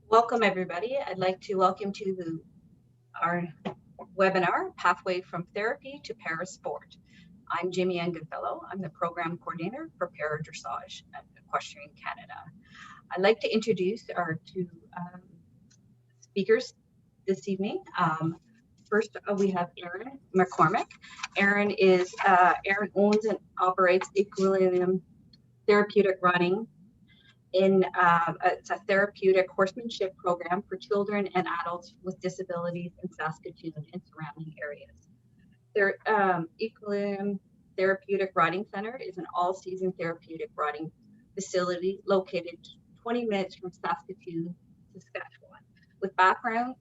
Welcome, everybody. I'd like to welcome to our webinar, Pathway from Therapy to Parasport. I'm Jimmy Ann Goodfellow. I'm the Program Coordinator for Para-Dressage at Equestrian Canada. I'd like to introduce our two speakers this evening. First, we have Aaron McCormick. Aaron owns and operates Equilibrium Therapeutic Running. It's a therapeutic horsemanship program for children and adults with disabilities in Saskatoon and surrounding areas. Their Equilibrium Therapeutic Riding Center is an all-season therapeutic riding facility located 20 minutes from Saskatoon, Saskatchewan, with background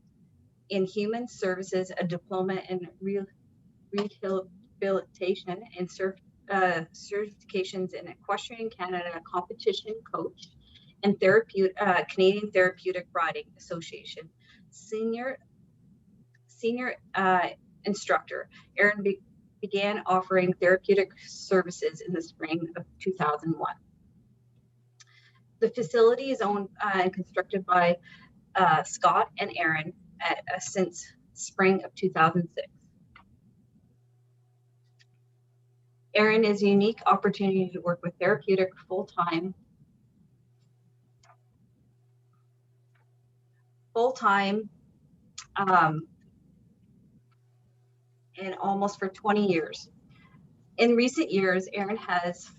in human services, a diploma in rehabilitation, and certifications in Equestrian Canada competition coach and Canadian Therapeutic Riding Association senior instructor. Aaron began offering therapeutic services in the spring of 2001. The facility is owned and constructed by Scott and Aaron since spring of 2006. Aaron is a unique opportunity to work with therapeutic full-time and almost for 20 years. In recent years, Aaron has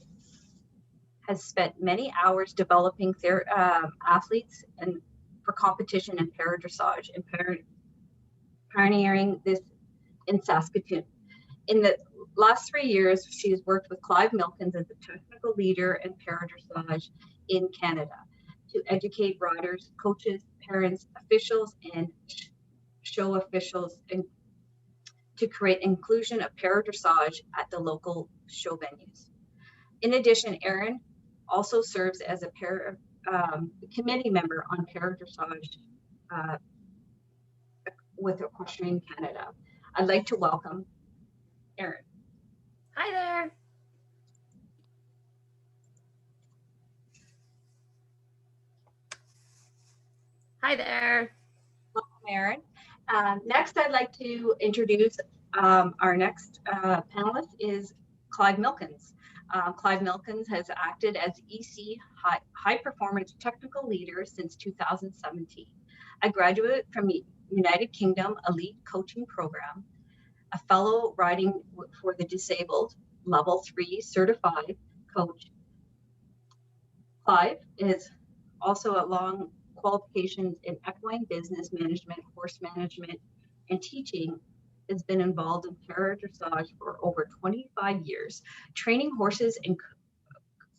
spent many hours developing athletes and for competition in para-dressage and pioneering this in Saskatoon. In the last 3 years, she has worked with Clive Milkins as a technical leader in para-dressage in Canada to educate riders, coaches, parents, officials, and show officials and to create inclusion of para-dressage at the local show venues. In addition, Aaron also serves as a committee member on para-dressage with Equestrian Canada. I'd like to welcome Aaron. Hi there. Hi there. Welcome, Aaron. Next, I'd like to introduce our next panelist is Clive Milkins. Clive Milkins has acted as EC High Performance Technical Leader since 2017. A graduate from United Kingdom Elite Coaching Program, a fellow riding for the disabled level 3 certified coach. Clive is also a long qualifications in equine business management, horse management, and teaching. Has been involved in para-dressage for over 25 years, training horses and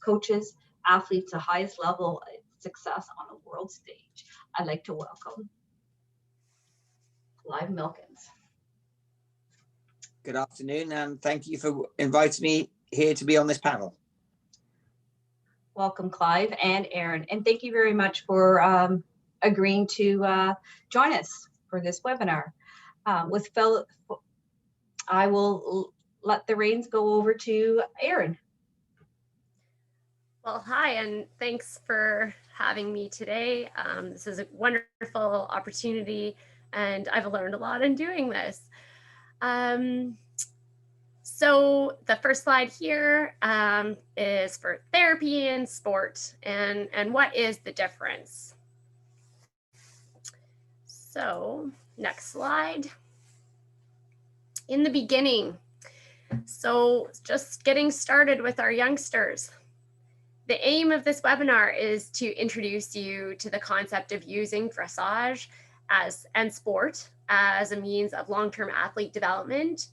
coaches, athletes to highest level of success on the world stage. I'd like to welcome Clive Milkins. Good afternoon, and thank you for inviting me here to be on this panel. Welcome, Clive and Aaron, and thank you very much for agreeing to join us for this webinar. I will let the reins go over to Aaron. Well, hi, and thanks for having me today. This is a wonderful opportunity, and I've learned a lot in doing this. So the first slide here is for therapy and sport, and what is the difference? So next slide. In the beginning, so just getting started with our youngsters. The aim of this webinar is to introduce you to the concept of using dressage and sport as a means of long-term athlete development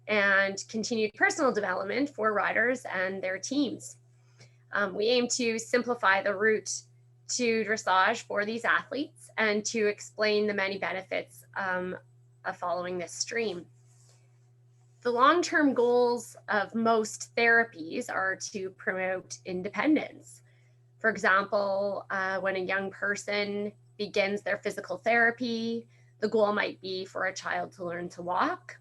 and continued personal development for riders and their teams. We aim to simplify the route to dressage for these athletes and to explain the many benefits of following this stream. The long-term goals of most therapies are to promote independence. For example, when a young person begins their physical therapy, the goal might be for a child to learn to walk.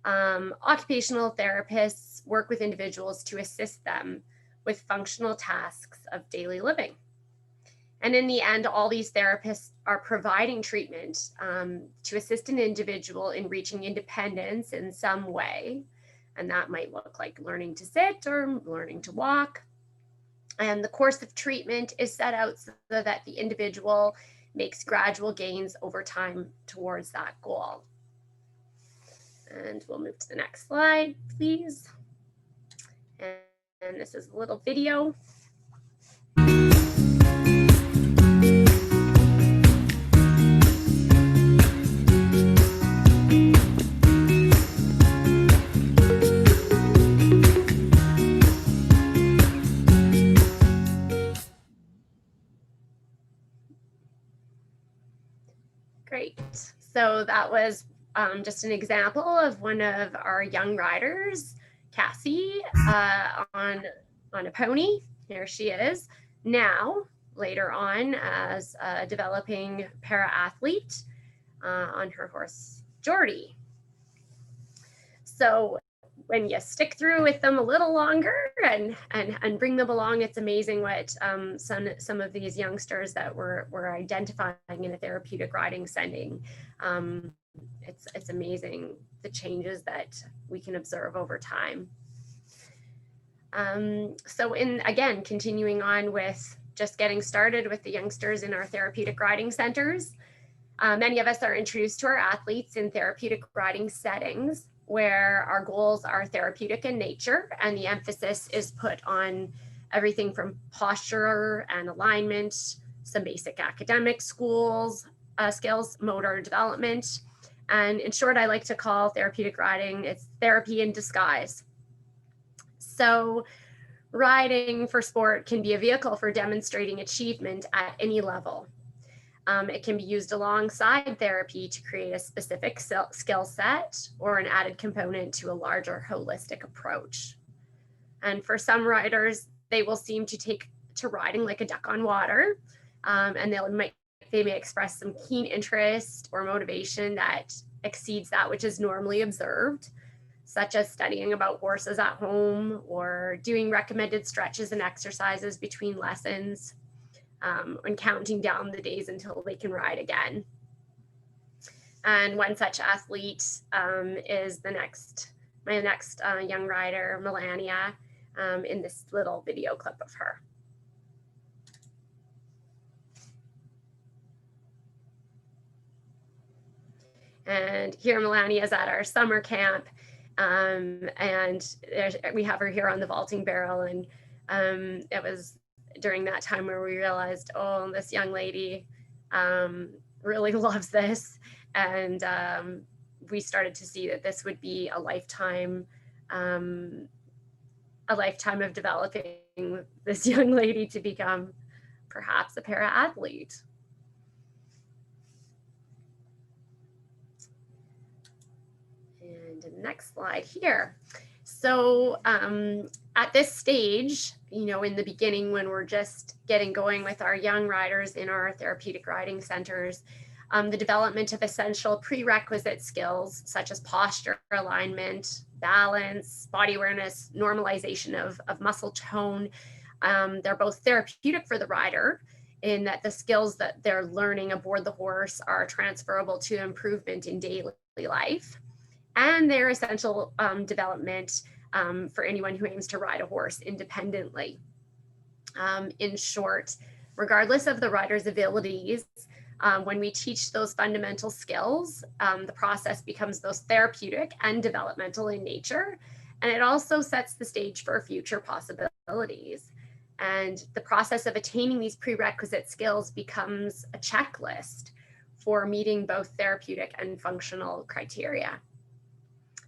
Occupational therapists work with individuals to assist them with functional tasks of daily living. And in the end, all these therapists are providing treatment to assist an individual in reaching independence in some way. And that might look like learning to sit or learning to walk. And the course of treatment is set out so that the individual makes gradual gains over time towards that goal. And we'll move to the next slide, please. And this is a little video. Great. So that was just an example of one of our young riders, Cassie, on a pony. Here she is now, later on, as a developing para-athlete on her horse, Jordy. So when you stick through with them a little longer and bring them along, it's amazing what some of these youngsters that we're identifying in a therapeutic riding setting. It's amazing the changes that we can observe over time. So again, continuing on with just getting started with the youngsters in our therapeutic riding centers, many of us are introduced to our athletes in therapeutic riding settings where our goals are therapeutic in nature, and the emphasis is put on everything from posture and alignment, some basic academic skills, motor development. And in short, I like to call therapeutic riding, it's therapy in disguise. So riding for sport can be a vehicle for demonstrating achievement at any level. It can be used alongside therapy to create a specific skill set or an added component to a larger holistic approach. And for some riders, they will seem to take to riding like a duck on water, and they may express some keen interest or motivation that exceeds that which is normally observed, such as studying about horses at home or doing recommended stretches and exercises between lessons. And counting down the days until they can ride again. And one such athlete is my next young rider, Melania, in this little video clip of her. And here Melania is at our summer camp, and we have her here on the vaulting barrel, and it was during that time where we realized, oh, this young lady really loves this. And we started to see that this would be a lifetime of developing this young lady to become perhaps a para-athlete. And the next slide here. So at this stage, in the beginning, when we're just getting going with our young riders in our therapeutic riding centers, the development of essential prerequisite skills such as posture, alignment, balance, body awareness, normalization of muscle tone, they're both therapeutic for the rider in that the skills that they're learning aboard the horse are transferable to improvement in daily life. And they're essential development for anyone who aims to ride a horse independently. In short, regardless of the rider's abilities, when we teach those fundamental skills, the process becomes those therapeutic and developmental in nature. And it also sets the stage for future possibilities. And the process of attaining these prerequisite skills becomes a checklist for meeting both therapeutic and functional criteria.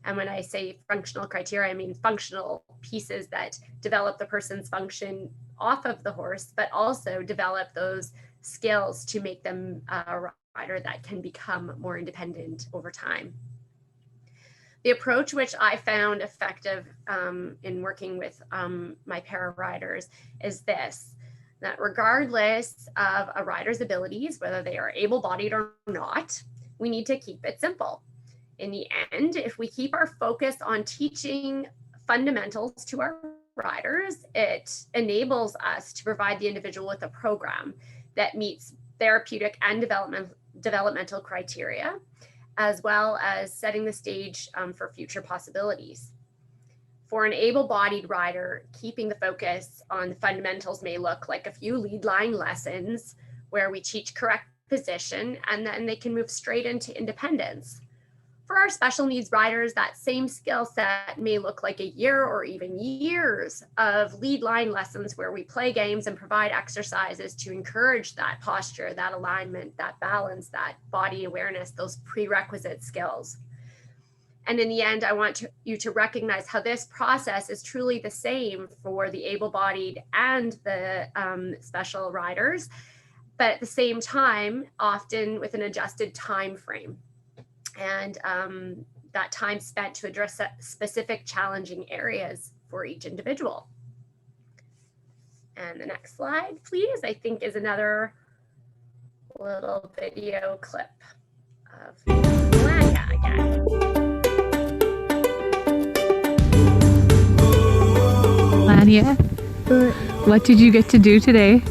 And when I say functional criteria, I mean functional pieces that develop the person's function off of the horse, but also develop those skills to make them a rider that can become more independent over time. The approach which I found effective in working with my para riders is this, that regardless of a rider's abilities, whether they are able-bodied or not, we need to keep it simple. In the end, if we keep our focus on teaching fundamentals to our riders, it enables us to provide the individual with a program that meets therapeutic and developmental criteria, as well as setting the stage for future possibilities. For an able-bodied rider, keeping the focus on the fundamentals may look like a few lead line lessons where we teach correct position, and then they can move straight into independence. For our special needs riders, that same skill set may look like a year or even years of lead line lessons where we play games and provide exercises to encourage that posture, that alignment, that balance, that body awareness, those prerequisite skills. And in the end, I want you to recognize how this process is truly the same for the able-bodied and the special riders, but at the same time, often with an adjusted time frame. And that time spent to address specific challenging areas for each individual. And the next slide, please, I think is another little video clip of Melania again. Melania, what did you get to do today?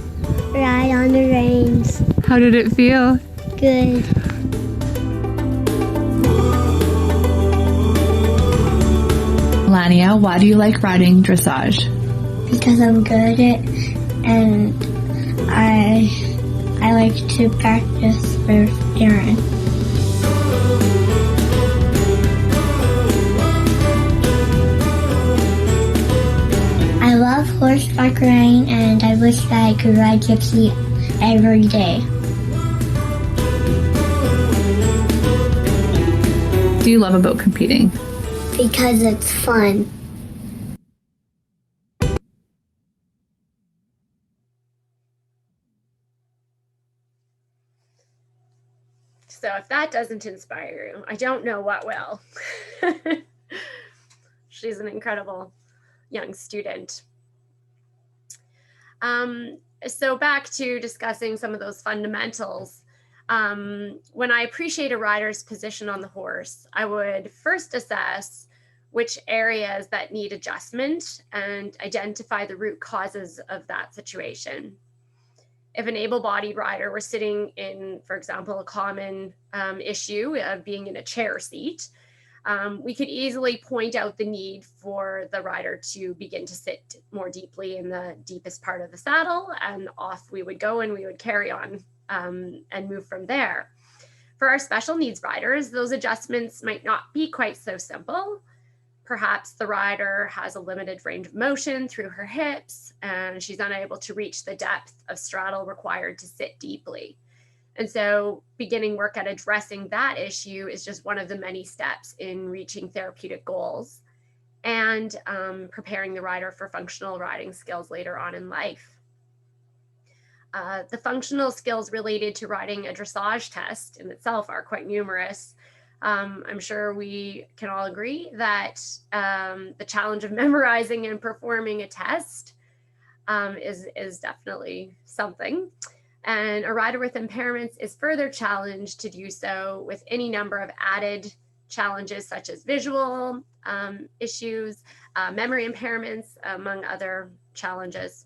Ride on the reins. How did it feel? Good. Melania, why do you like riding dressage? Because I'm good at it, and I like to practice with Aaron. I love horseback riding, and I wish that I could ride gypsy every day. What do you love about competing? Because it's fun. So if that doesn't inspire you, I don't know what will. She's an incredible young student. So back to discussing some of those fundamentals. When I appreciate a rider's position on the horse, I would first assess which areas that need adjustment and identify the root causes of that situation. If an able-bodied rider were sitting in, for example, a common issue of being in a chair seat, we could easily point out the need for the rider to begin to sit more deeply in the deepest part of the saddle, and off we would go and we would carry on and move from there. For our special needs riders, those adjustments might not be quite so simple. Perhaps the rider has a limited range of motion through her hips, and she's unable to reach the depth of straddle required to sit deeply. And so beginning work at addressing that issue is just one of the many steps in reaching therapeutic goals and preparing the rider for functional riding skills later on in life. The functional skills related to riding a dressage test in itself are quite numerous. I'm sure we can all agree that the challenge of memorizing and performing a test is definitely something. And a rider with impairments is further challenged to do so with any number of added challenges such as visual issues, memory impairments, among other challenges.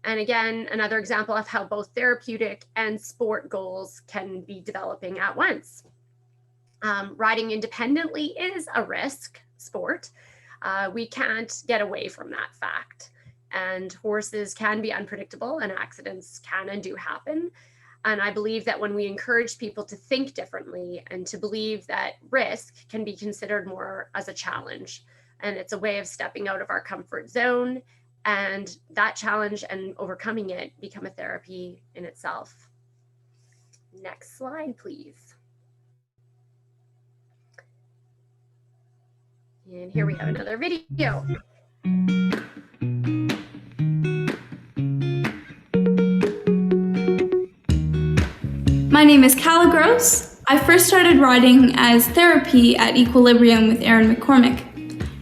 And again, another example of how both therapeutic and sport goals can be developing at once. Riding independently is a risk sport. We can't get away from that fact. And horses can be unpredictable and accidents can and do happen. And I believe that when we encourage people to think differently and to believe that risk can be considered more as a challenge, and it's a way of stepping out of our comfort zone, and that challenge and overcoming it become a therapy in itself. Next slide, please. And here we have another video. My name is Calla Gross. I first started riding as therapy at Equilibrium with Aaron McCormick,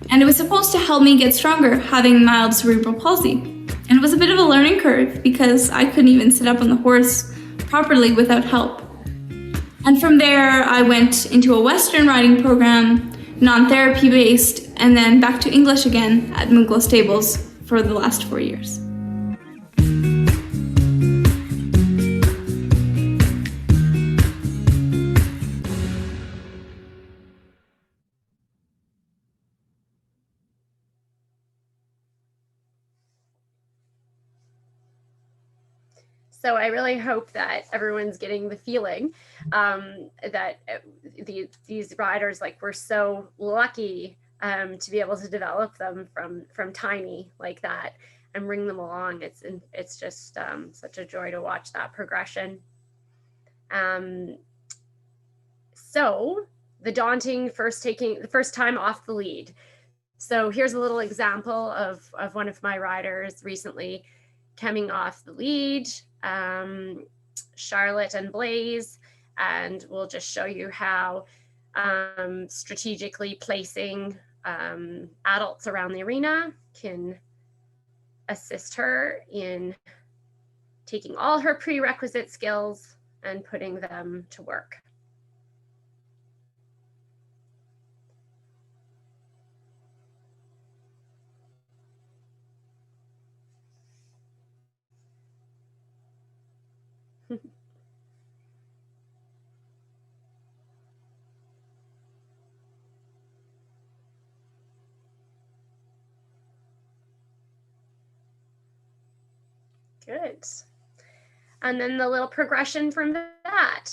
and it was supposed to help me get stronger, having mild cerebral palsy. And it was a bit of a learning curve because I couldn't even sit up on the horse properly without help. And from there, I went into a Western riding program, non-therapy based, and then back to English again at Moonglow Stables for the last 4 years. So I really hope that everyone's getting the feeling that these riders, like, we're so lucky to be able to develop them from tiny like that and bring them along. It's just such a joy to watch that progression. So the daunting the first time off the lead. So here's a little example of one of my riders recently coming off the lead, Charlotte and Blaze, and we'll just show you how strategically placing adults around the arena can assist her in taking all her prerequisite skills and putting them to work. Good. And then the little progression from that.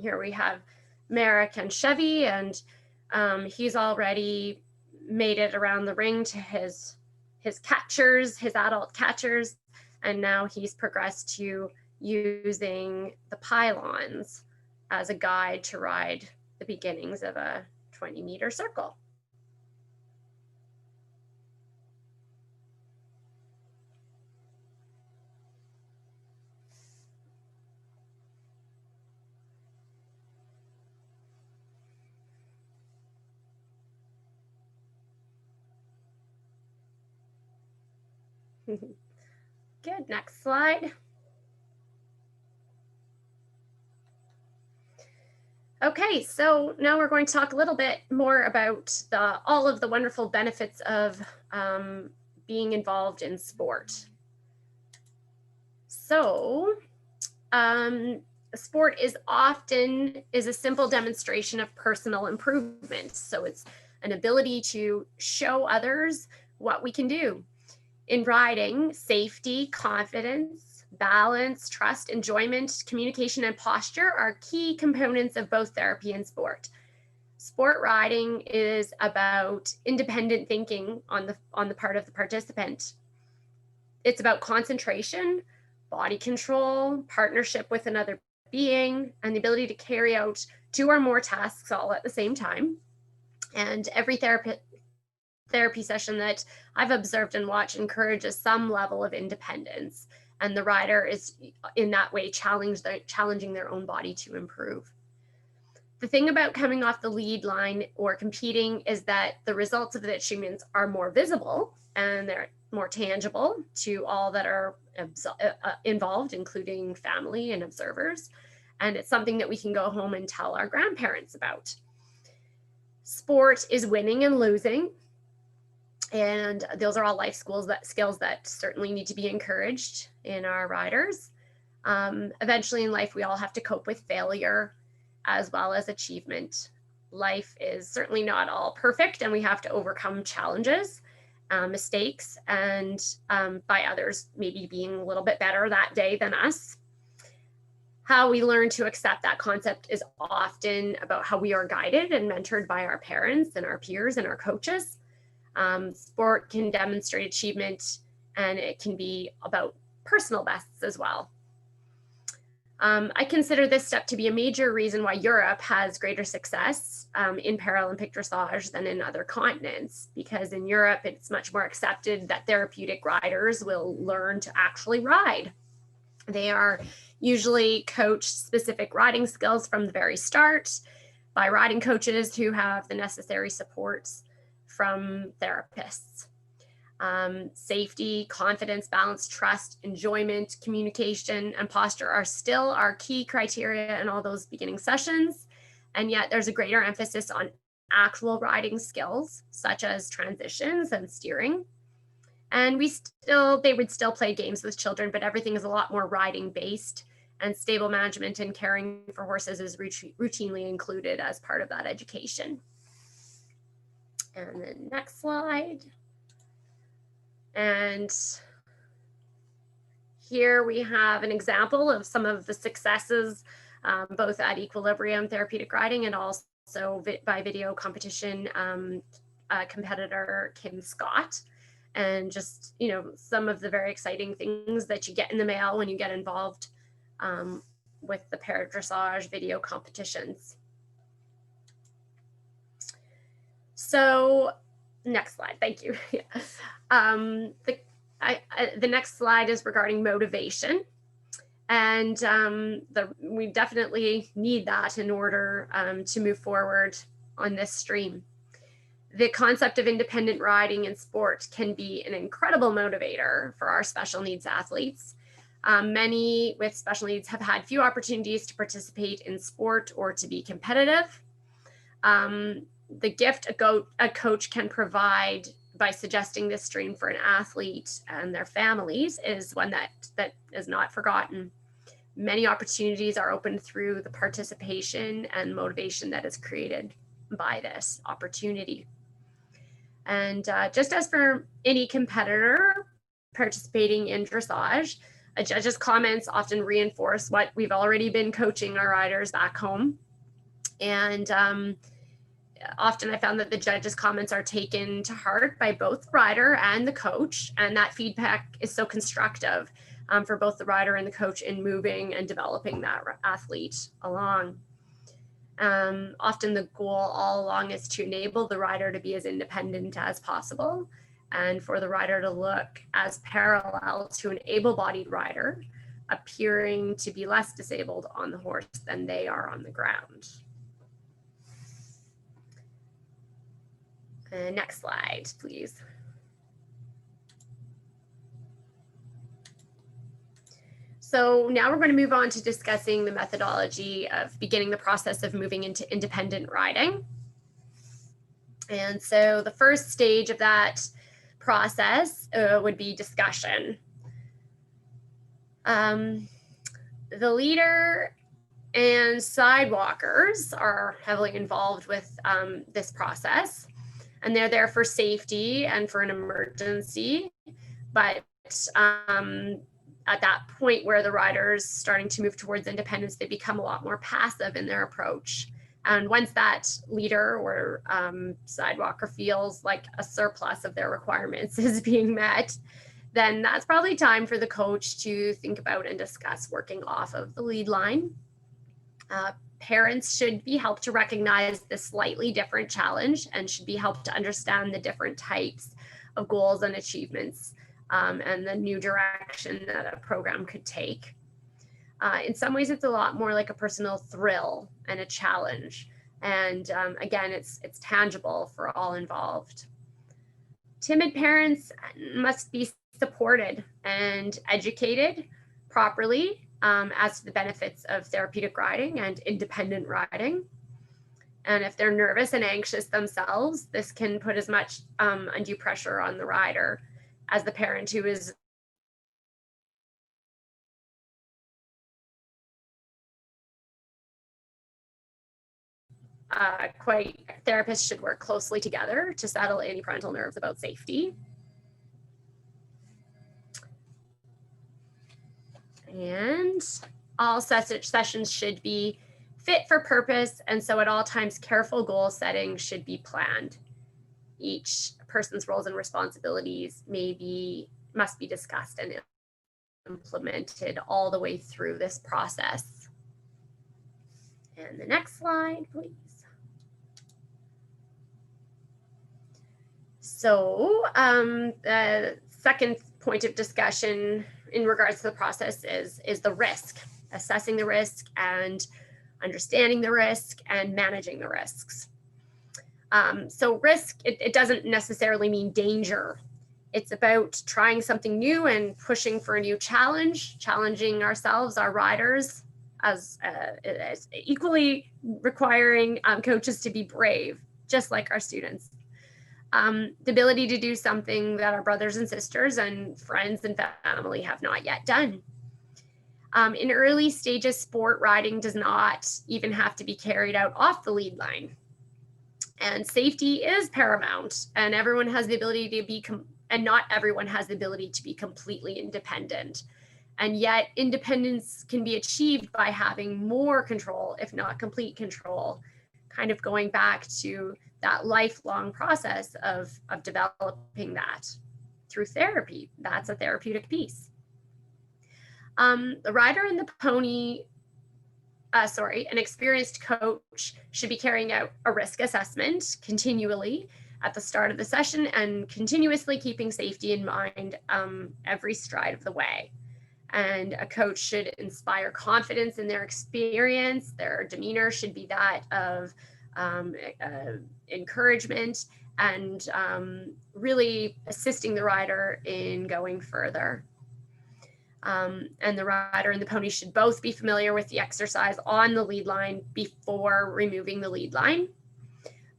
Here we have Merrick and Chevy, and he's already made it around the ring to his catchers, his adult catchers, and now he's progressed to using the pylons as a guide to ride the beginnings of a 20-meter circle. Good, next slide. Okay, so now we're going to talk a little bit more about all of the wonderful benefits of being involved in sport. So, sport is often a simple demonstration of personal improvement. So it's an ability to show others what we can do. In riding, safety, confidence, balance, trust, enjoyment, communication, and posture are key components of both therapy and sport. Sport riding is about independent thinking on the part of the participant. It's about concentration, body control, partnership with another being, and the ability to carry out 2 or more tasks all at the same time. And every therapy session that I've observed and watched encourages some level of independence, and the rider is in that way challenging their own body to improve. The thing about coming off the lead line or competing is that the results of the achievements are more visible and they're more tangible to all that are involved, including family and observers. And it's something that we can go home and tell our grandparents about. Sport is winning and losing. And those are all life skills that certainly need to be encouraged in our riders. Eventually in life, we all have to cope with failure as well as achievement. Life is certainly not all perfect, and we have to overcome challenges, mistakes, and by others maybe being a little bit better that day than us. How we learn to accept that concept is often about how we are guided and mentored by our parents and our peers and our coaches. Sport can demonstrate achievement, and it can be about personal bests as well. I consider this step to be a major reason why Europe has greater success in Paralympic dressage than in other continents, because in Europe, it's much more accepted that therapeutic riders will learn to actually ride. They are usually coached specific riding skills from the very start by riding coaches who have the necessary supports from therapists. Safety, confidence, balance, trust, enjoyment, communication, and posture are still our key criteria in all those beginning sessions. And yet there's a greater emphasis on actual riding skills, such as transitions and steering. And they would still play games with children, but everything is a lot more riding based, and stable management and caring for horses is routinely included as part of that education. And then next slide. And here we have an example of some of the successes, both at Equilibrium Therapeutic Riding and also by video competition competitor Kim Scott. And just, you know, some of the very exciting things that you get in the mail when you get involved with the Para-Dressage video competitions. So next slide, thank you. The next slide is regarding motivation. And we definitely need that in order to move forward on this stream. The concept of independent riding in sport can be an incredible motivator for our special needs athletes. Many with special needs have had few opportunities to participate in sport or to be competitive. The gift a coach can provide by suggesting this stream for an athlete and their families is one that is not forgotten. Many opportunities are opened through the participation and motivation that is created by this opportunity. And just as for any competitor participating in dressage, a judge's comments often reinforce what we've already been coaching our riders back home. And often I found that the judge's comments are taken to heart by both the rider and the coach, and that feedback is so constructive for both the rider and the coach in moving and developing that athlete along. Often the goal all along is to enable the rider to be as independent as possible, and for the rider to look as parallel to an able-bodied rider, appearing to be less disabled on the horse than they are on the ground. Next slide, please. So now we're going to move on to discussing the methodology of beginning the process of moving into independent riding. And so the first stage of that process would be discussion. The leader and sidewalkers are heavily involved with this process, and they're there for safety and for an emergency. But at that point where the rider's starting to move towards independence, they become a lot more passive in their approach. And once that leader or sidewalker feels like a surplus of their requirements is being met, then that's probably time for the coach to think about and discuss working off of the lead line. Parents should be helped to recognize this slightly different challenge and should be helped to understand the different types of goals and achievements and the new direction that a program could take. In some ways, it's a lot more like a personal thrill and a challenge. And again, it's tangible for all involved. Timid parents must be supported and educated properly as to the benefits of therapeutic riding and independent riding. And if they're nervous and anxious themselves, this can put as much undue pressure on the rider as the parent who is therapists should work closely together to settle any parental nerves about safety. And all sessions should be fit for purpose, and so at all times careful goal setting should be planned. Each person's roles and responsibilities must be discussed and implemented all the way through this process. And the next slide, please. So the second point of discussion in regards to the process is the risk, assessing the risk and understanding the risk and managing the risks. So risk, it doesn't necessarily mean danger. It's about trying something new and pushing for a new challenge, challenging ourselves, our riders, as equally requiring coaches to be brave, just like our students. the ability to do something that our brothers and sisters and friends and family have not yet done. In early stages, sport riding does not even have to be carried out off the lead line. And safety is paramount, and everyone has the ability to be, and not everyone has the ability to be completely independent. And yet independence can be achieved by having more control, if not complete control, kind of going back to that lifelong process of developing that through therapy. That's a therapeutic piece. The rider and the pony, an experienced coach should be carrying out a risk assessment continually at the start of the session and continuously keeping safety in mind every stride of the way. And a coach should inspire confidence in their experience. Their demeanor should be that of encouragement and really assisting the rider in going further. And the rider and the pony should both be familiar with the exercise on the lead line before removing the lead line.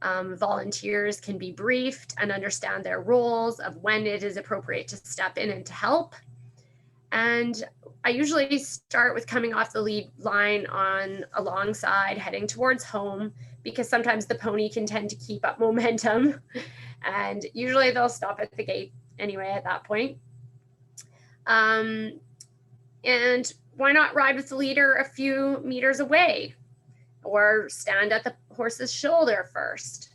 Volunteers can be briefed and understand their roles of when it is appropriate to step in and to help. And I usually start with coming off the lead line on alongside, heading towards home, because sometimes the pony can tend to keep up momentum. And usually they'll stop at the gate anyway at that point. And why not ride with the leader a few meters away or stand at the horse's shoulder first?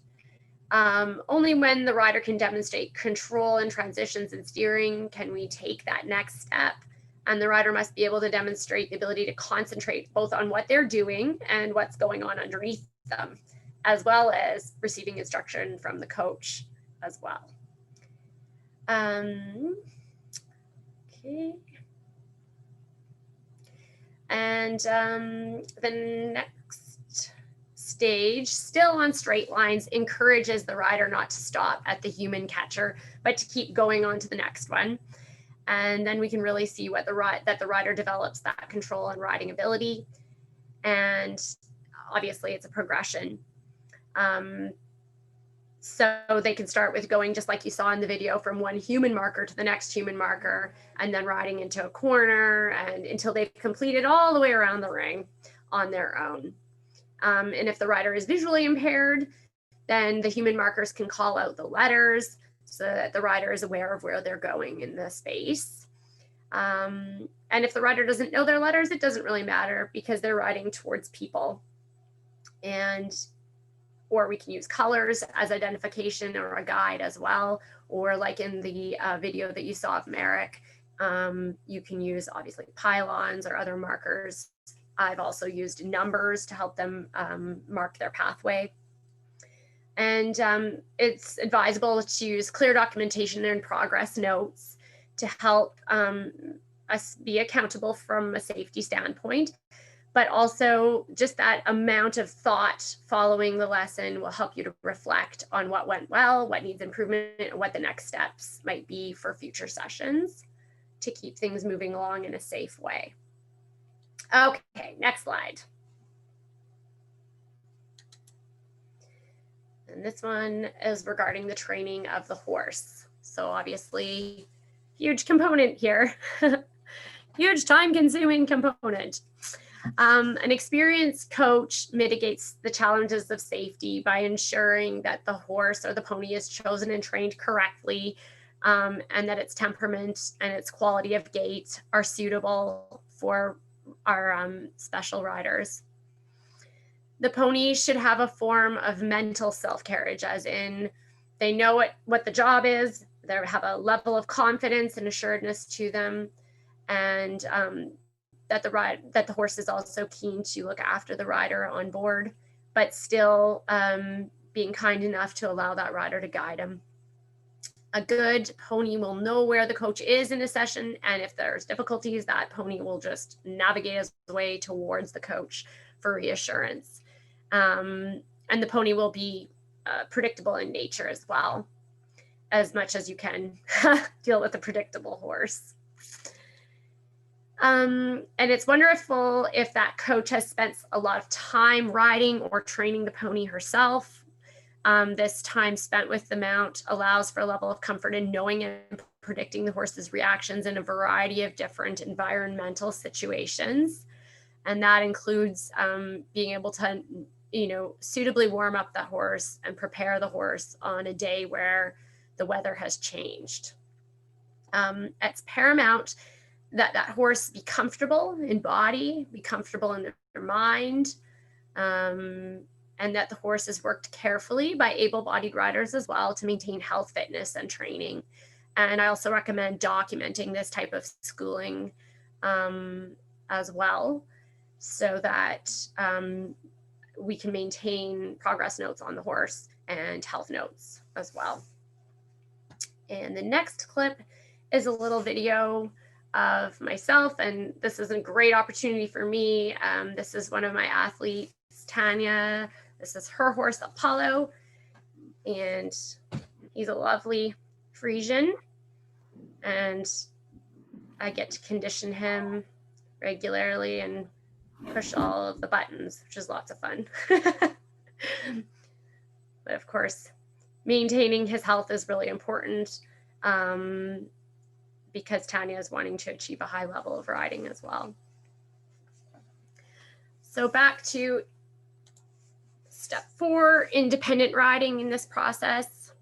Only when the rider can demonstrate control in transitions and steering can we take that next step. And the rider must be able to demonstrate the ability to concentrate both on what they're doing and what's going on underneath them, as well as receiving instruction from the coach as well. Okay. And the next stage, still on straight lines, encourages the rider not to stop at the human catcher, but to keep going on to the next one. And then we can really see what that the rider develops that control and riding ability. And obviously it's a progression. So they can start with going, just like you saw in the video, from one human marker to the next human marker, and then riding into a corner and until they've completed all the way around the ring on their own. And if the rider is visually impaired, then the human markers can call out the letters so that the rider is aware of where they're going in the space. And if the rider doesn't know their letters, it doesn't really matter because they're riding towards people. Or we can use colors as identification or a guide as well. Or like in the video that you saw of Merrick, you can use obviously pylons or other markers. I've also used numbers to help them mark their pathway. And it's advisable to use clear documentation and progress notes to help us be accountable from a safety standpoint. But also just that amount of thought following the lesson will help you to reflect on what went well, what needs improvement, and what the next steps might be for future sessions to keep things moving along in a safe way. Okay, next slide. And this one is regarding the training of the horse. So obviously, huge component here, huge time-consuming component. An experienced coach mitigates the challenges of safety by ensuring that the horse or the pony is chosen and trained correctly, and that its temperament and its quality of gait are suitable for our special riders. The pony should have a form of mental self-carriage, as in they know what the job is, they have a level of confidence and assuredness to them, and that the horse is also keen to look after the rider on board, but still being kind enough to allow that rider to guide him. A good pony will know where the coach is in a session, and if there's difficulties, that pony will just navigate his way towards the coach for reassurance. And the pony will be predictable in nature as well, as much as you can deal with a predictable horse. And it's wonderful if that coach has spent a lot of time riding or training the pony herself. This time spent with the mount allows for a level of comfort in knowing and predicting the horse's reactions in a variety of different environmental situations. And that includes being able to, suitably warm up the horse and prepare the horse on a day where the weather has changed. It's paramount that that horse be comfortable in body, be comfortable in their mind, and that the horse is worked carefully by able-bodied riders as well to maintain health, fitness, and training. And I also recommend documenting this type of schooling as well, so that we can maintain progress notes on the horse and health notes as well. And the next clip is a little video of myself, and this is a great opportunity for me. This is one of my athletes, Tanya. This is her horse, Apollo, and he's a lovely Frisian, and I get to condition him regularly and push all of the buttons, which is lots of fun. But of course, maintaining his health is really important, because Tanya is wanting to achieve a high level of riding as well. So back to step 4, independent riding in this process.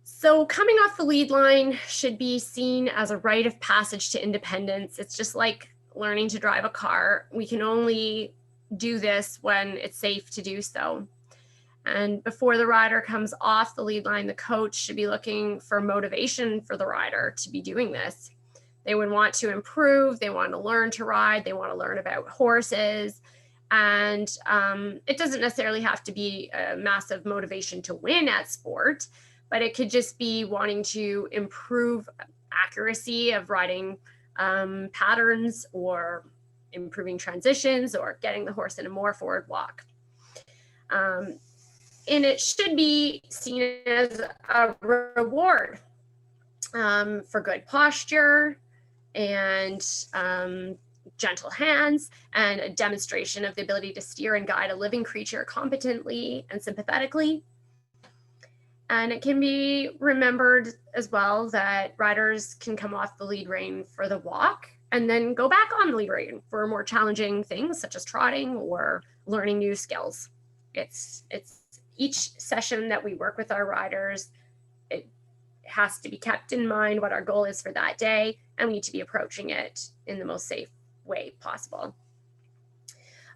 So coming off the lead line should be seen as a rite of passage to independence. It's just like learning to drive a car. We can only do this when it's safe to do so. And before the rider comes off the lead line, the coach should be looking for motivation for the rider to be doing this. They would want to improve, they want to learn to ride, they want to learn about horses. And it doesn't necessarily have to be a massive motivation to win at sport, but it could just be wanting to improve accuracy of riding patterns, or improving transitions, or getting the horse in a more forward walk. And it should be seen as a reward for good posture and gentle hands, and a demonstration of the ability to steer and guide a living creature competently and sympathetically. And it can be remembered as well that riders can come off the lead rein for the walk and then go back on the lead rein for more challenging things such as trotting or learning new skills. It's each session that we work with our riders, it has to be kept in mind what our goal is for that day, and we need to be approaching it in the most safe way possible.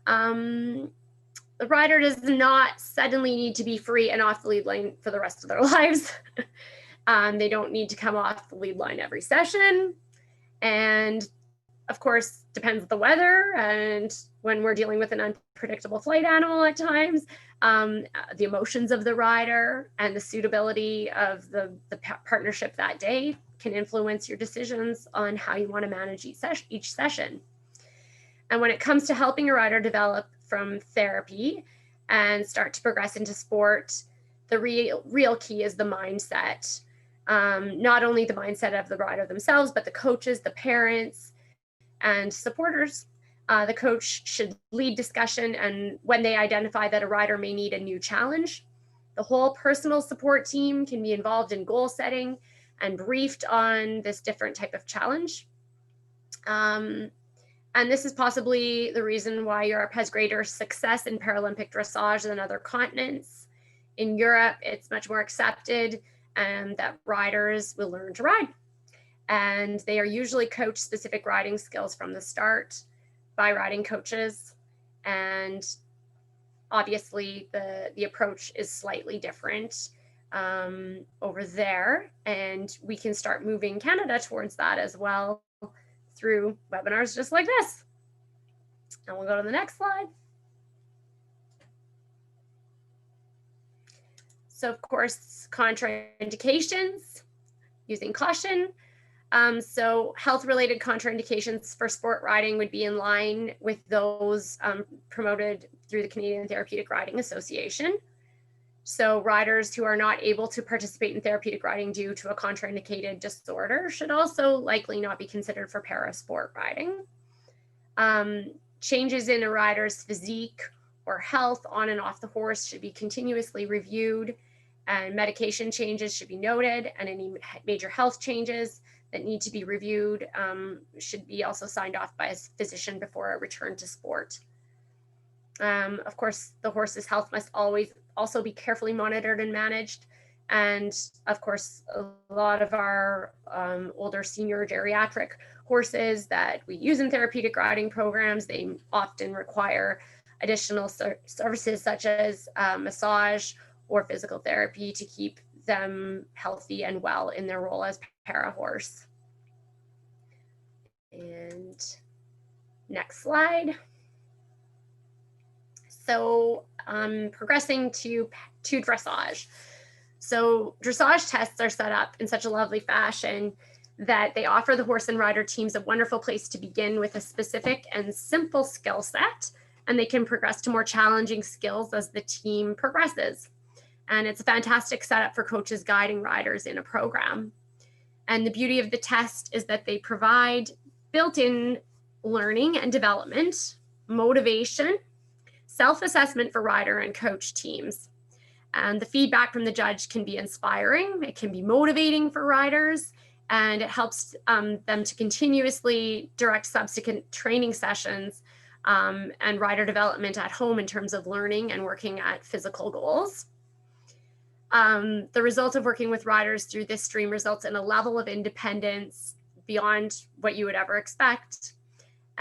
The rider does not suddenly need to be free and off the lead line for the rest of their lives. They don't need to come off the lead line every session. And of course, depends on the weather, and when we're dealing with an unpredictable flight animal at times, the emotions of the rider and the suitability of the partnership that day can influence your decisions on how you want to manage each session. And when it comes to helping a rider develop from therapy and start to progress into sport, the real key is the mindset. Not only the mindset of the rider themselves, but the coaches, the parents, and supporters. The coach should lead discussion, and when they identify that a rider may need a new challenge, the whole personal support team can be involved in goal setting and briefed on this different type of challenge. And this is possibly the reason why Europe has greater success in Paralympic dressage than other continents. In Europe, it's much more accepted that riders will learn to ride. And they are usually coach specific riding skills from the start by riding coaches. And obviously the approach is slightly different over there. And we can start moving Canada towards that as well through webinars just like this. And we'll go to the next slide. So of course, contraindications, using caution. So health-related contraindications for sport riding would be in line with those promoted through the Canadian Therapeutic Riding Association. So riders who are not able to participate in therapeutic riding due to a contraindicated disorder should also likely not be considered for parasport riding. Changes in a rider's physique or health on and off the horse should be continuously reviewed, and medication changes should be noted, and any major health changes that need to be reviewed should be also signed off by a physician before a return to sport. Of course, the horse's health must always also be carefully monitored and managed. And of course, a lot of our older senior geriatric horses that we use in therapeutic riding programs, they often require additional services such as massage or physical therapy to keep them healthy and well in their role as para horse. And next slide. So progressing to dressage. So dressage tests are set up in such a lovely fashion that they offer the horse and rider teams a wonderful place to begin with a specific and simple skill set, and they can progress to more challenging skills as the team progresses. And it's a fantastic setup for coaches guiding riders in a program. And the beauty of the test is that they provide built-in learning and development, motivation, self-assessment for rider and coach teams. And the feedback from the judge can be inspiring, it can be motivating for riders, and it helps them to continuously direct subsequent training sessions and rider development at home in terms of learning and working at physical goals. The result of working with riders through this stream results in a level of independence beyond what you would ever expect.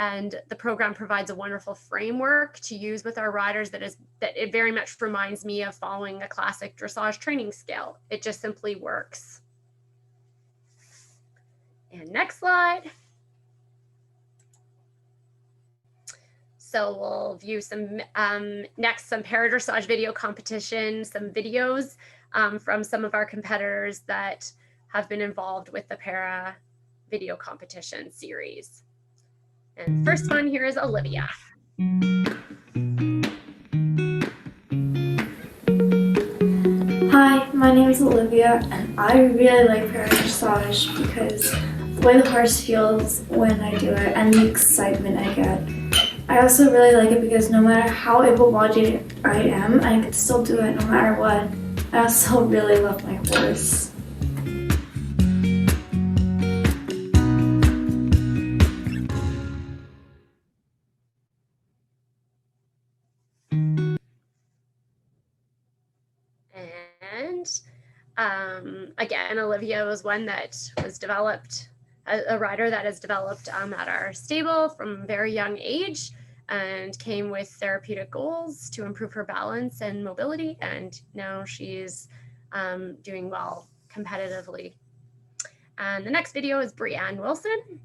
And the program provides a wonderful framework to use with our riders that it very much reminds me of following a classic dressage training scale. It just simply works. And next slide. So we'll view some next some para-dressage video competition, some videos from some of our competitors that have been involved with the para video competition series. And the first one here is Olivia. Hi, my name is Olivia, and I really like para-dressage because the way the horse feels when I do it and the excitement I get. I also really like it because no matter how able-bodied I am, I can still do it no matter what. I also really love my horse. Again, Olivia was one that was developed, a rider that is developed at our stable from a very young age and came with therapeutic goals to improve her balance and mobility. And now she's doing well competitively. And the next video is Brianne Wilson,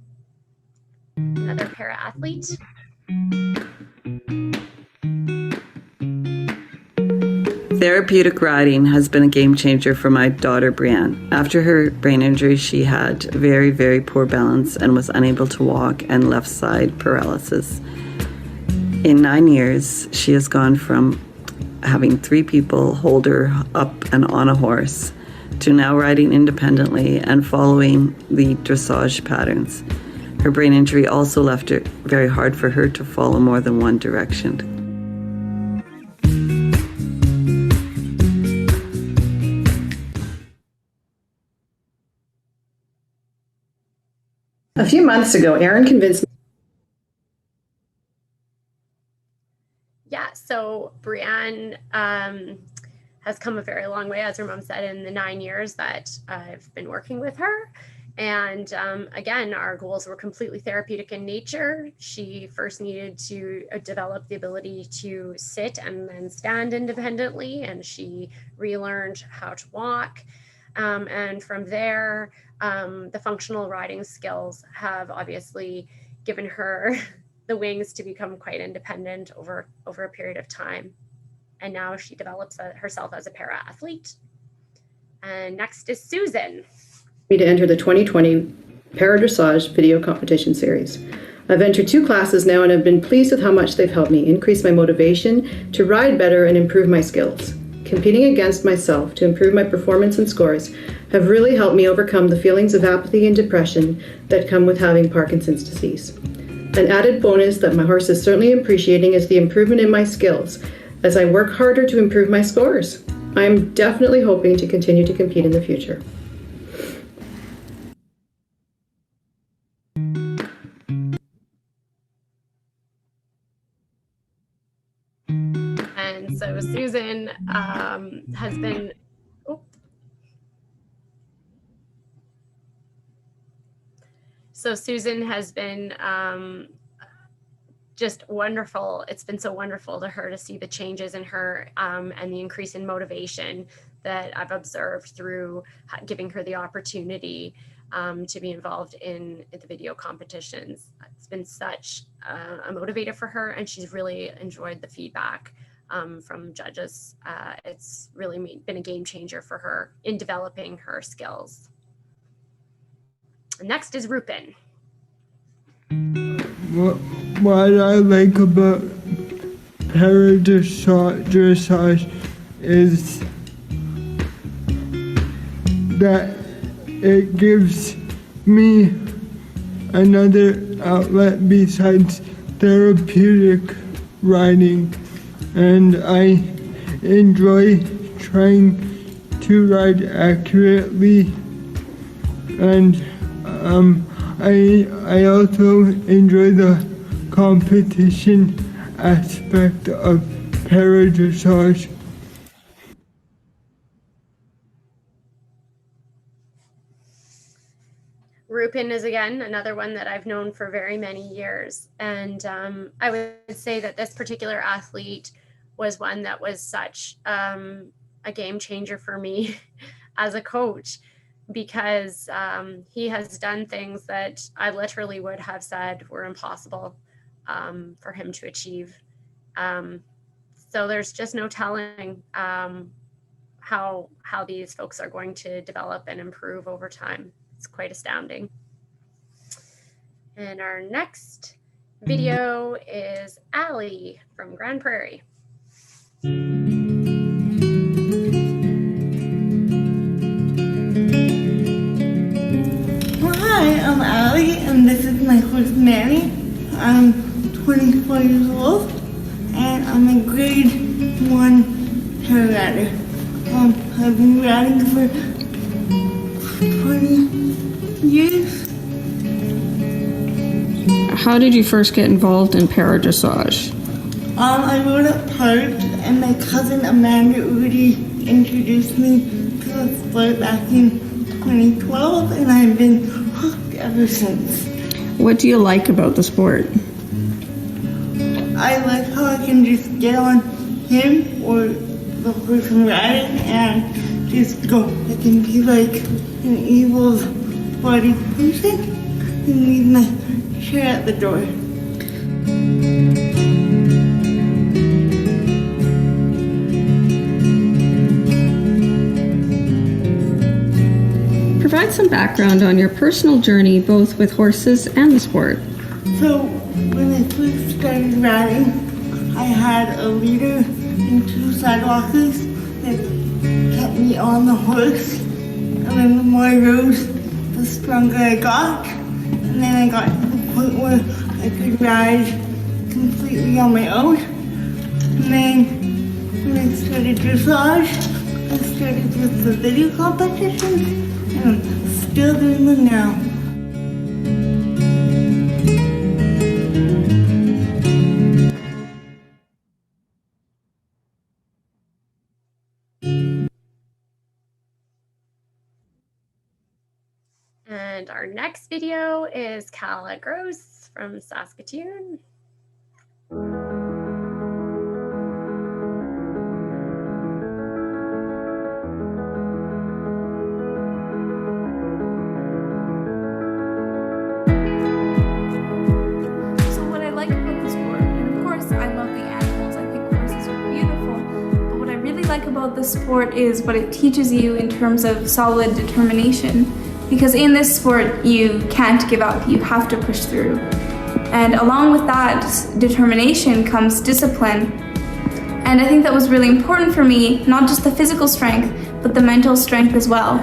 another para-athlete. Therapeutic riding has been a game changer for my daughter, Brianne. After her brain injury, she had very, very poor balance and was unable to walk and left side paralysis. In 9 years, she has gone from having 3 people hold her up and on a horse to now riding independently and following the dressage patterns. Her brain injury also left it very hard for her to follow more than one direction. A few months ago, Erin convinced me. Yeah, so Brianne has come a very long way, as her mom said, in the 9 years that I've been working with her. And again, our goals were completely therapeutic in nature. She first needed to develop the ability to sit and then stand independently, and she relearned how to walk. And from there, the functional riding skills have obviously given her the wings to become quite independent over a period of time. And now she develops herself as a para-athlete. And next is Susan. Me to enter the 2020 Para-Dressage video competition series. I've entered 2 classes now and have been pleased with how much they've helped me increase my motivation to ride better and improve my skills. Competing against myself to improve my performance and scores have really helped me overcome the feelings of apathy and depression that come with having Parkinson's disease. An added bonus that my horse is certainly appreciating is the improvement in my skills as I work harder to improve my scores. I'm definitely hoping to continue to compete in the future. And so Susan has been, just wonderful. It's been so wonderful to her to see the changes in her and the increase in motivation that I've observed through giving her the opportunity to be involved in the video competitions. It's been such a motivator for her, and she's really enjoyed the feedback from judges. It's really been a game changer for her in developing her skills. Next is Rupin. What I like about Para-Dressage is that it gives me another outlet besides therapeutic riding, and I enjoy trying to ride accurately, and I also enjoy the competition aspect of Para-Dressage. Rupin is, again, another one that I've known for very many years. And I would say that this particular athlete was one that was such a game changer for me as a coach, because he has done things that I literally would have said were impossible for him to achieve. So there's just no telling how these folks are going to develop and improve over time. It's quite astounding. And our next video is Allie from Grand Prairie. Hi, I'm Allie, and this is my horse Mary. I'm 24 years old, and I'm a grade 1 para-rider. I've been riding for 20 years. How did you first get involved in Para-Dressage? I rode at park, and my cousin Amanda Rudy introduced me to the sport back in 2012, and I've been hooked ever since. What do you like about the sport? I like how I can just get on him or the horse I'm riding and just go. I can be like an evil body person and leave my chair at the door. Provide some background on your personal journey, both with horses and the sport. So when I first started riding, I had a leader and 2 sidewalkers that kept me on the horse. And then the more I rode, the stronger I got. And then I got to the point where I could ride completely on my own. And then when I started dressage, I started with the video competitions, and I'm still doing them now. And our next video is Cala Gross from Saskatoon. So what I like about the sport, and of course I love the animals, I think horses are beautiful, but what I really like about the sport is what it teaches you in terms of solid determination. Because in this sport, you can't give up, you have to push through. And along with that determination comes discipline. And I think that was really important for me, not just the physical strength, but the mental strength as well.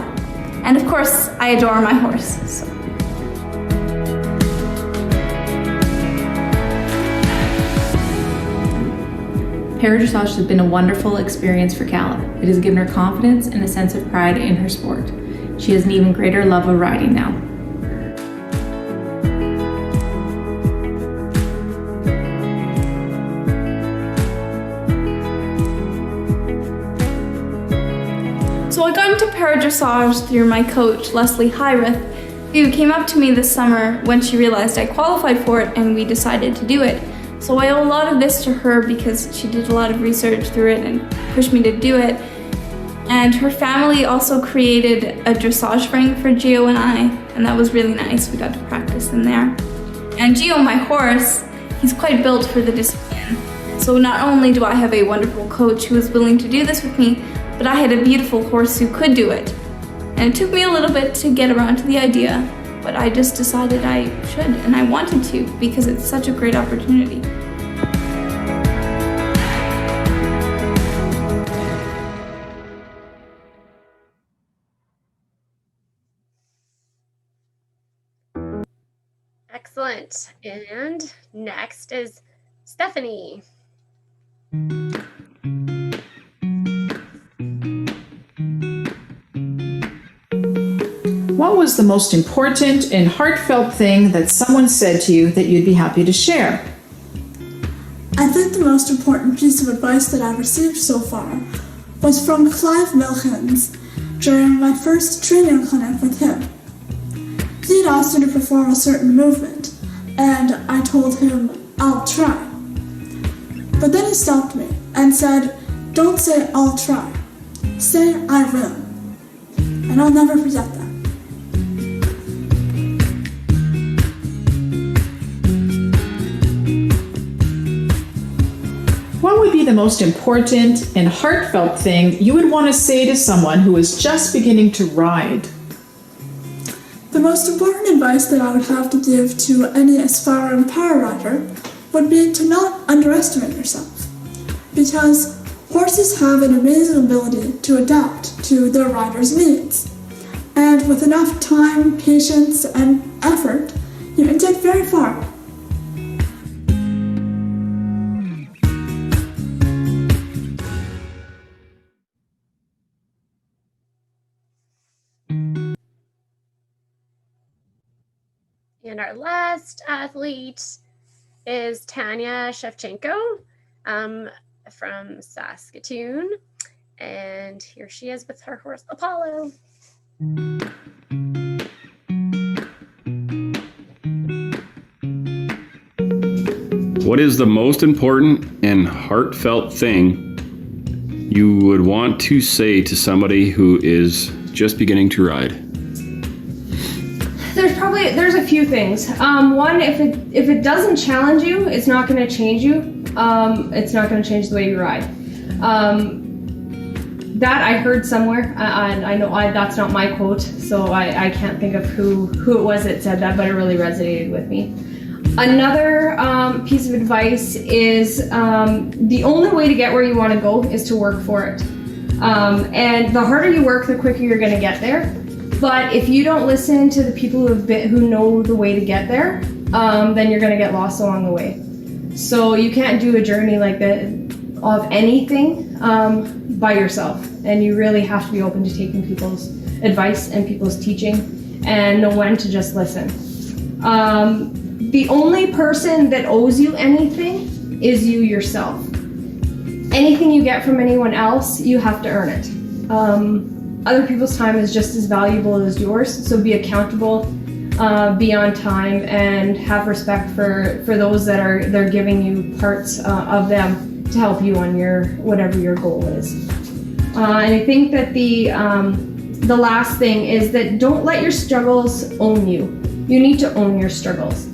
And of course, I adore my horse. So. Para-Dressage has been a wonderful experience for Calla. It has given her confidence and a sense of pride in her sport. She has an even greater love of riding now. So I got into Para-Dressage through my coach, Leslie Hyreth, who came up to me this summer when she realized I qualified for it and we decided to do it. So I owe a lot of this to her because she did a lot of research through it and pushed me to do it. And her family also created a dressage ring for Gio and I, and that was really nice. We got to practice in there. And Gio, my horse, he's quite built for the discipline. So not only do I have a wonderful coach who is willing to do this with me, but I had a beautiful horse who could do it. And it took me a little bit to get around to the idea, but I just decided I should, and I wanted to because it's such a great opportunity. Excellent. And next is Stephanie. What was the most important and heartfelt thing that someone said to you that you'd be happy to share? I think the most important piece of advice that I've received so far was from Clive Milkins during my first training clinic with him. He'd asked me to perform a certain movement, and I told him, I'll try. But then he stopped me and said, don't say I'll try, say I will. And I'll never forget that. What would be the most important and heartfelt thing you would want to say to someone who is just beginning to ride? The most important advice that I would have to give to any aspiring para rider would be to not underestimate yourself, because horses have an amazing ability to adapt to their riders' needs. And with enough time, patience, and effort, you can get very far. And our last athlete is Tanya Shevchenko from Saskatoon. And here she is with her horse, Apollo. What is the most important and heartfelt thing you would want to say to somebody who is just beginning to ride? There's a few things. One, if it doesn't challenge you, it's not going to change you. It's not going to change the way you ride. That I heard somewhere, and I know that's not my quote, so I can't think of who it was that said that, but it really resonated with me. Another piece of advice is the only way to get where you want to go is to work for it. And the harder you work, the quicker you're going to get there. But if you don't listen to the people who know the way to get there, then you're going to get lost along the way. So you can't do a journey like that of anything by yourself. And you really have to be open to taking people's advice and people's teaching and know when to just listen. The only person that owes you anything is you yourself. Anything you get from anyone else, you have to earn it. Other people's time is just as valuable as yours, so be accountable, be on time, and have respect for those they're giving you parts of them to help you on whatever your goal is. And I think that the last thing is that don't let your struggles own you. You need to own your struggles.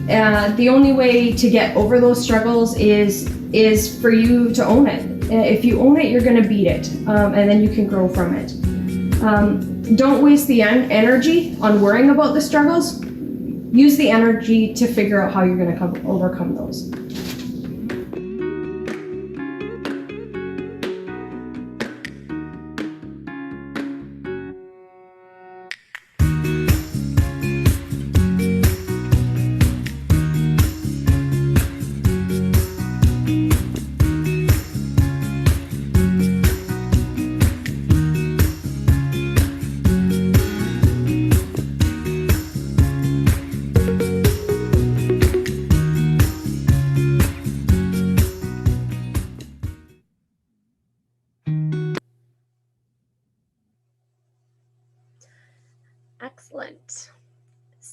The only way to get over those struggles is for you to own it. If you own it, you're going to beat it, and then you can grow from it. Don't waste the energy on worrying about the struggles. Use the energy to figure out how you're going to overcome those.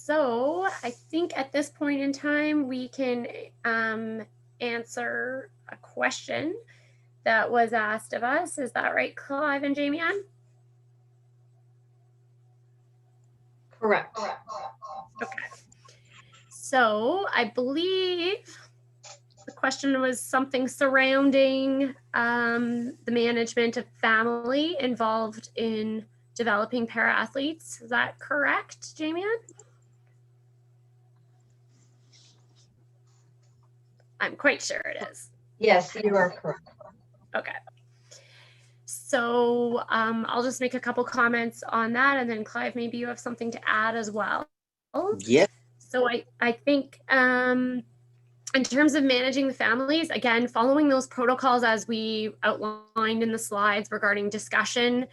So I think at this point in time, we can answer a question that was asked of us. Is that right, Clive and Jamie Ann? Correct. Okay. So I believe the question was something surrounding the management of family involved in developing para-athletes. Is that correct, Jamie Ann? I'm quite sure it is. Yes, you are correct. Okay. So I'll just make a couple comments on that, and then Clive, maybe you have something to add as well. Yeah. So I think in terms of managing the families, again, following those protocols as we outlined in the slides regarding discussion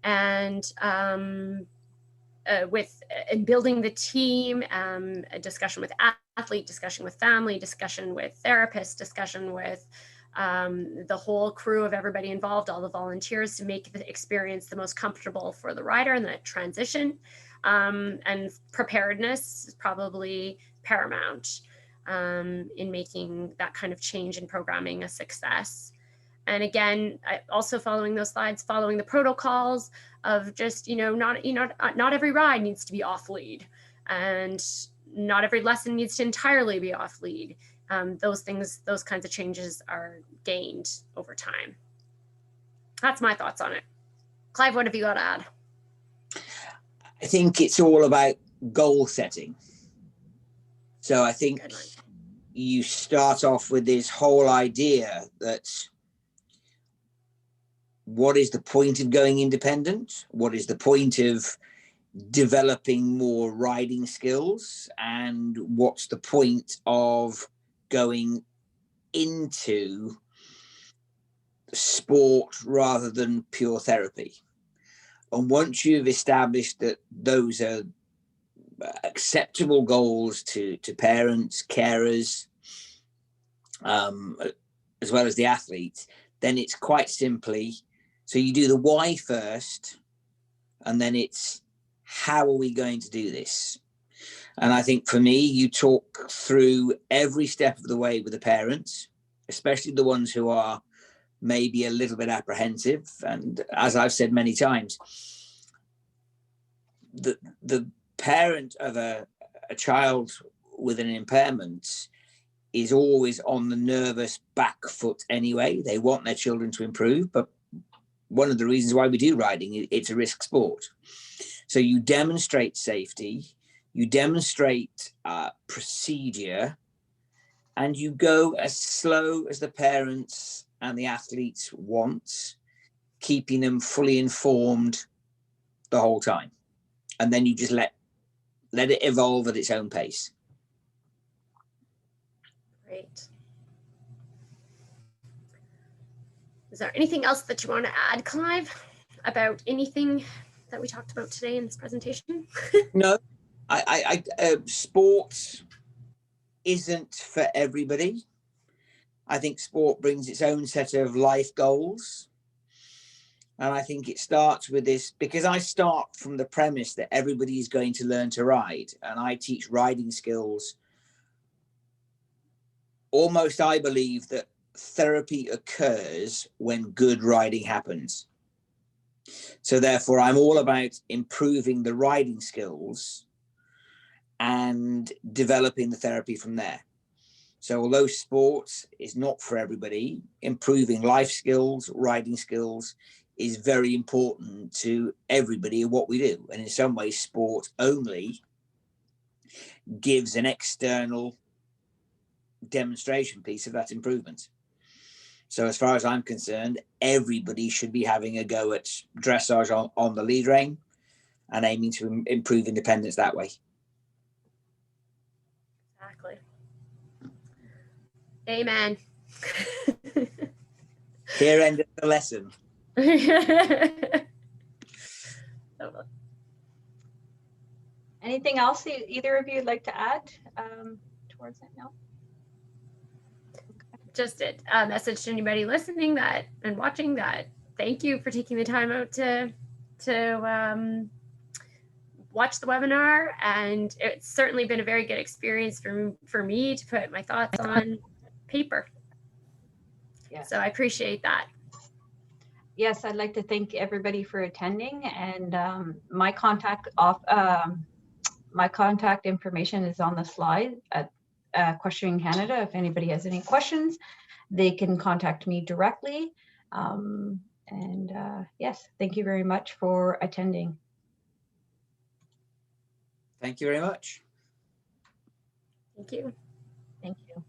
and building the team, a discussion with athlete, discussion with family, discussion with therapist, discussion with the whole crew of everybody involved, all the volunteers, to make the experience the most comfortable for the rider and the transition. And preparedness is probably paramount in making that kind of change in programming a success. And again, also following those slides, following the protocols of just, not every ride needs to be off lead, and not every lesson needs to entirely be off lead. Those kinds of changes are gained over time. That's my thoughts on it. Clive, what have you got to add? I think it's all about goal setting. So I think you start off with this whole idea that what is the point of going independent? What is the point of developing more riding skills? And what's the point of going into sport rather than pure therapy? And once you've established that those are acceptable goals to parents, carers, as well as the athletes, then it's quite simply, so you do the why first, and then it's how are we going to do this? And I think for me, you talk through every step of the way with the parents, especially the ones who are maybe a little bit apprehensive. And as I've said many times, the parent of a child with an impairment is always on the nervous back foot anyway. They want their children to improve, but one of the reasons why we do riding, it's a risk sport. So you demonstrate safety, you demonstrate procedure, and you go as slow as the parents and the athletes want, keeping them fully informed the whole time. And then you just let it evolve at its own pace. Great. Is there anything else that you want to add, Clive, about anything that we talked about today in this presentation? No, sport isn't for everybody. I think sport brings its own set of life goals. And I think it starts with this, because I start from the premise that everybody is going to learn to ride, and I teach riding skills. Almost, I believe that therapy occurs when good riding happens. So therefore, I'm all about improving the riding skills and developing the therapy from there. So although sports is not for everybody, improving life skills, riding skills is very important to everybody in what we do. And in some ways, sport only gives an external demonstration piece of that improvement. So as far as I'm concerned, everybody should be having a go at dressage on the lead rein and aiming to improve independence that way. Exactly. Amen. Here ended the lesson. Anything else either of you would like to add towards it? No? Just a message to anybody listening that and watching that thank you for taking the time out to watched the webinar, and it's certainly been a very good experience for me to put my thoughts on paper. Yes. So I appreciate that. Yes, I'd like to thank everybody for attending, and my contact information is on the slide at Questioning Canada. If anybody has any questions, they can contact me directly. Yes, thank you very much for attending. Thank you very much. Thank you. Thank you.